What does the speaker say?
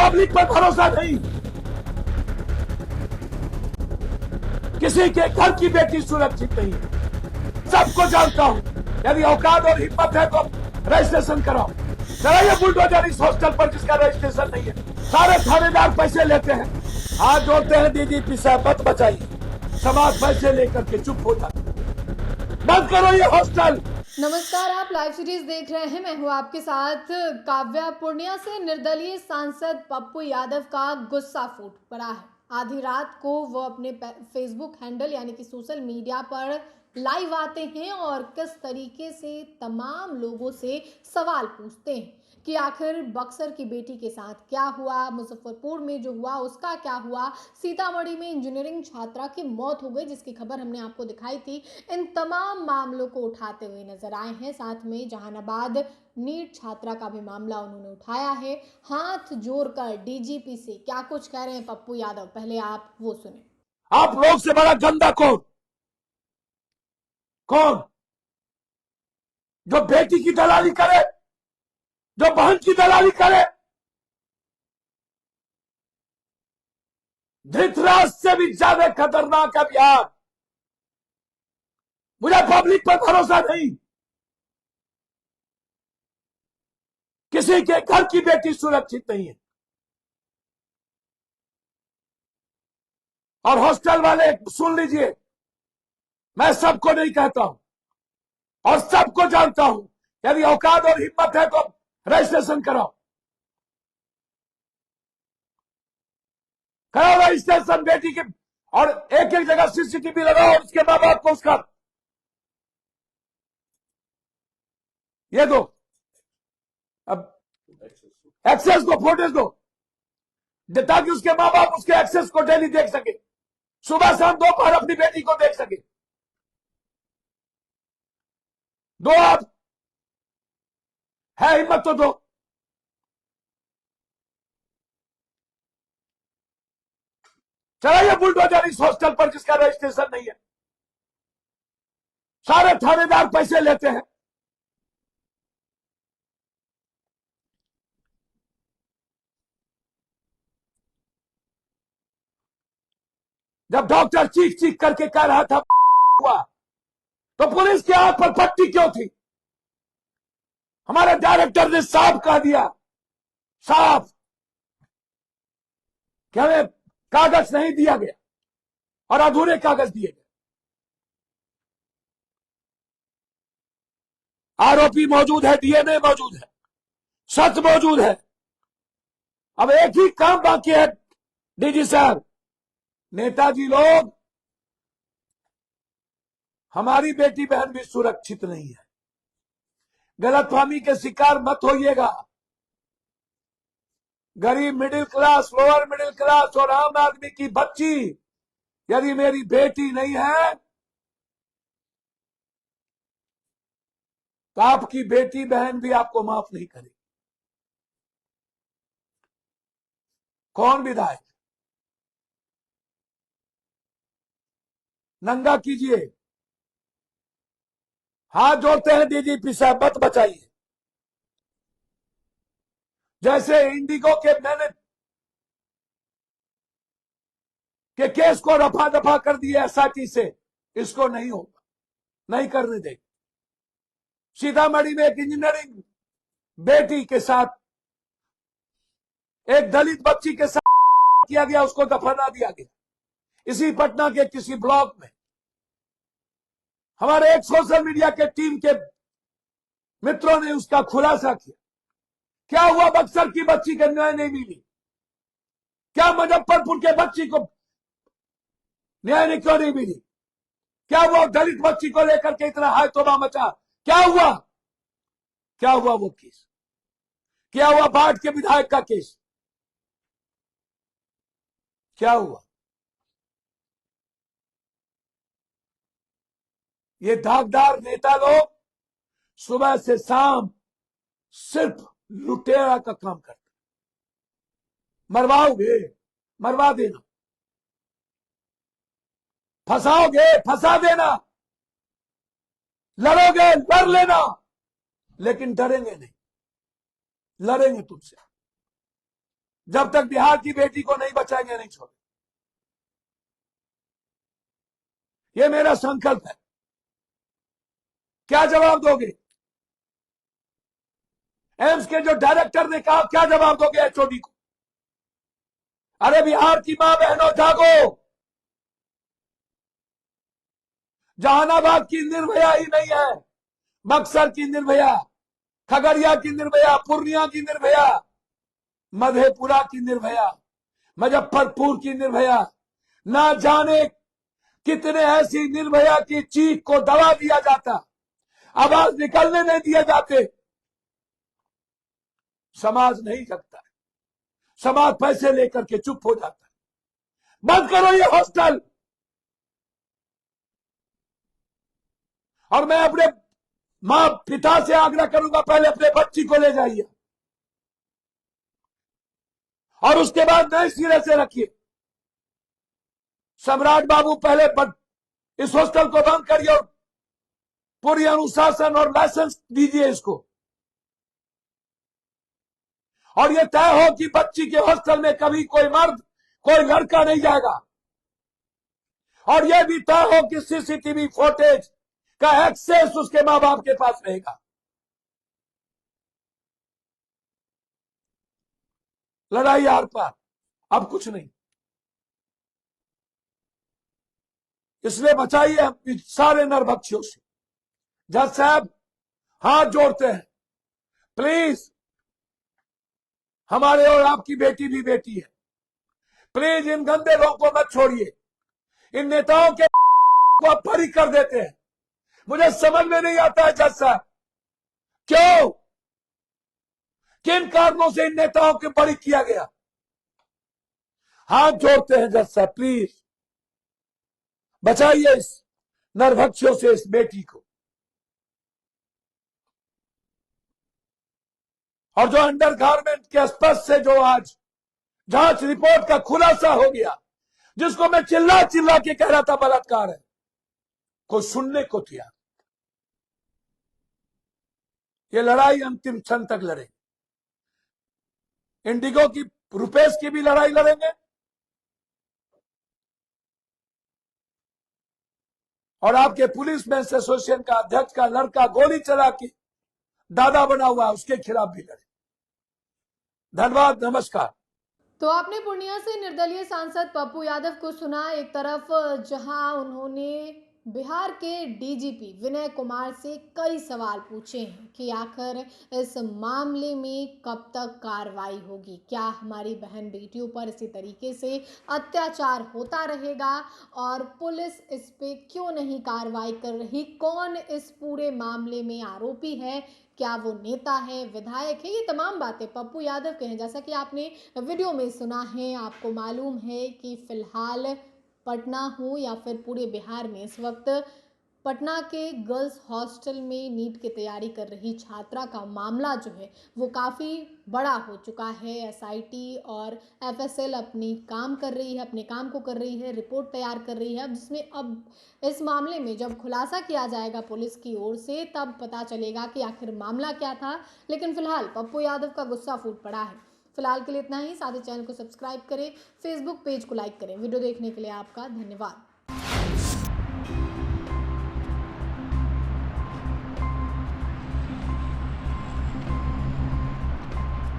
Public पर भरोसा नहीं। किसी के घर की बेटी सुरक्षित नहीं है। सबको जानता हूं, यदि औकात और हिम्मत है तो रजिस्ट्रेशन कराओ। चलाइए बुलडोजर इस हॉस्टल पर जिसका रजिस्ट्रेशन नहीं है। सारे थानेदार पैसे लेते हैं, हाथ जोड़ते हैं डीजीपी साहब मत बचाइए। समाज पैसे लेकर के चुप हो जाता। बंद करो ये हॉस्टल। नमस्कार, आप लाइव सीरीज देख रहे हैं। मैं हूं आपके साथ काव्या। पूर्णिया से निर्दलीय सांसद पप्पू यादव का गुस्सा फूट पड़ा है। आधी रात को वो अपने फेसबुक हैंडल यानी कि सोशल मीडिया पर लाइव आते हैं और किस तरीके से तमाम लोगों से सवाल पूछते हैं कि आखिर बक्सर की बेटी के साथ क्या हुआ, मुजफ्फरपुर में जो हुआ उसका क्या हुआ, सीतामढ़ी में इंजीनियरिंग छात्रा की मौत हो गई जिसकी खबर हमने आपको दिखाई थी। इन तमाम मामलों को उठाते हुए नजर आए हैं। साथ में जहानाबाद नीट छात्रा का भी मामला उन्होंने उठाया है। हाथ जोड़कर डीजीपी से क्या कुछ कह रहे हैं पप्पू यादव, पहले आप वो सुने। आप लोग से बड़ा गंदा कौन? कौन जो बेटी की दलाली करे, जो बहन की दलाली करे? धृतराज से भी ज्यादा खतरनाक है बिहार। मुझे पब्लिक पर भरोसा नहीं। किसी के घर की बेटी सुरक्षित नहीं है। और हॉस्टल वाले सुन लीजिए, मैं सबको नहीं कहता हूं और सबको जानता हूं। यदि औकात और हिम्मत है तो रजिस्ट्रेशन कराओ। कराओ रजिस्ट्रेशन बेटी के, और एक एक जगह सीसीटीवी लगाओ और उसके मां बाप को उसका ये दो, अब एक्सेस दो, फोटेज दो, ताकि उसके मां बाप उसके एक्सेस को डेली देख सके, सुबह शाम दोपहर अपनी बेटी को देख सके। दो, आप है हिम्मत तो दो। चलाइए बुलडोजर इस हॉस्टल पर जिसका रजिस्ट्रेशन नहीं है। सारे थानेदार पैसे लेते हैं। जब डॉक्टर चीख चीख करके कह रहा था हुआ, तो पुलिस के हाथ पर पट्टी क्यों थी? हमारे डायरेक्टर ने साफ कह दिया, साफ, कि हमें कागज नहीं दिया गया और अधूरे कागज दिए गए। आरोपी मौजूद है, डीएनए मौजूद है, सच मौजूद है। अब एक ही काम बाकी है डीजी साहब, नेताजी लोग, हमारी बेटी बहन भी सुरक्षित नहीं है। गलतफहमी के शिकार मत होइएगा। गरीब, middle class, lower middle class और आम आदमी की बच्ची यदि मेरी बेटी नहीं है तो आपकी बेटी बहन भी आपको माफ नहीं करेगी। कौन विधायक? नंगा कीजिए, हाथ जोड़ते हैं डीजीपी साहब मत बचाइए। जैसे इंडिगो के मैंने के केस को रफा दफा कर दिया एसआईटी से, इसको नहीं होगा, नहीं करने देंगे। सीतामढ़ी में एक इंजीनियरिंग बेटी के साथ, एक दलित बच्ची के साथ किया गया, उसको दफना दिया गया इसी पटना के किसी ब्लॉक में। हमारे एक सोशल मीडिया के टीम के मित्रों ने उसका खुलासा किया। क्या हुआ? बक्सर की बच्ची को न्याय नहीं मिली? क्या मुजफ्फरपुर के बच्ची को न्याय क्यों नहीं मिली? क्या हुआ दलित बच्ची को लेकर के इतना हाय तोबा मचा? क्या हुआ? क्या हुआ वो केस? क्या हुआ बाढ़ के विधायक का केस? क्या हुआ? ये दागदार नेता लोग सुबह से शाम सिर्फ लुटेरा का काम करते। मरवाओगे, मरवा देना, फंसाओगे, फंसा देना, लड़ोगे, लड़ लेना, लेकिन डरेंगे नहीं, लड़ेंगे तुमसे। जब तक बिहार की बेटी को नहीं बचाएंगे नहीं छोड़ेंगे। ये मेरा संकल्प है। क्या जवाब दोगे? एम्स के जो डायरेक्टर ने कहा, क्या जवाब दोगे एचओडी को? अरे बिहार की मां बहनों जागो। जहानाबाद की निर्भया ही नहीं है, बक्सर की निर्भया, खगड़िया की निर्भया, पूर्णिया की निर्भया, मधेपुरा की निर्भया, मुजफ्फरपुर की निर्भया, ना जाने कितने ऐसी निर्भया की चीख को दबा दिया जाता, आवाज निकलने नहीं दिए जाते। समाज नहीं जगता है, समाज पैसे लेकर के चुप हो जाता है। बंद करो ये हॉस्टल। और मैं अपने मां पिता से आग्रह करूंगा, पहले अपने बच्ची को ले जाइए और उसके बाद नए सिरे से रखिए। सम्राट बाबू, पहले इस हॉस्टल को बंद करिए और पूरी अनुशासन और लाइसेंस दीजिए इसको। और यह तय हो कि बच्ची के हॉस्टल में कभी कोई मर्द, कोई लड़का नहीं जाएगा। और यह भी तय हो कि सीसीटीवी फुटेज का एक्सेस उसके मां बाप के पास रहेगा। लड़ाई आर पार, अब कुछ नहीं। इसलिए बचाइए हम सारे नरभक्षियों से। जज साहब, हाथ जोड़ते हैं, प्लीज, हमारे और आपकी बेटी भी बेटी है। प्लीज इन गंदे लोगों को मत छोड़िए। इन नेताओं के को आप बरी कर देते हैं। मुझे समझ में नहीं आता है जज साहब, क्यों, किन कारणों से इन नेताओं के बरी किया गया। हाथ जोड़ते हैं जज साहब, प्लीज बचाइए इस नरभक्षियों से इस बेटी को। और जो अंडर गारमेंट के स्पर्श से जो आज जांच रिपोर्ट का खुलासा हो गया, जिसको मैं चिल्ला चिल्ला के कह रहा था बलात्कार है, कोई सुनने को तैयार। ये लड़ाई अंतिम क्षण तक लड़ेंगे। इंडिगो की, रुपेश की भी लड़ाई लड़ेंगे और आपके पुलिस मेंस एसोसिएशन का अध्यक्ष का लड़का गोली चला के दादा बना हुआ, उसके खिलाफ भी लड़े। धन्यवाद, नमस्कार। तो आपने पूर्णिया से निर्दलीय सांसद पप्पू यादव को सुना। एक तरफ जहां उन्होंने बिहार के डीजीपी विनय कुमार से कई सवाल पूछे हैं कि आखिर इस मामले में कब तक कार्रवाई होगी, क्या हमारी बहन बेटियों पर इसी तरीके से अत्याचार होता रहेगा और पुलिस इस पे क्यों नहीं कार्रवाई कर रही, कौन इस पूरे मामले में आरोपी है, क्या वो नेता है, विधायक है, ये तमाम बातें पप्पू यादव के हैं। जैसा कि आपने वीडियो में सुना है, आपको मालूम है कि फिलहाल पटना हो या फिर पूरे बिहार में इस वक्त पटना के गर्ल्स हॉस्टल में नीट की तैयारी कर रही छात्रा का मामला जो है वो काफ़ी बड़ा हो चुका है। एसआईटी और एफएसएल अपनी काम कर रही है, अपने काम को कर रही है, रिपोर्ट तैयार कर रही है। अब जिसमें अब इस मामले में जब खुलासा किया जाएगा पुलिस की ओर से, तब पता चलेगा कि आखिर मामला क्या था। लेकिन फिलहाल पप्पू यादव का गुस्सा फूट पड़ा है। फिलहाल के लिए इतना ही। साथ ही चैनल को सब्सक्राइब करें, फेसबुक पेज को लाइक करें। वीडियो देखने के लिए आपका धन्यवाद।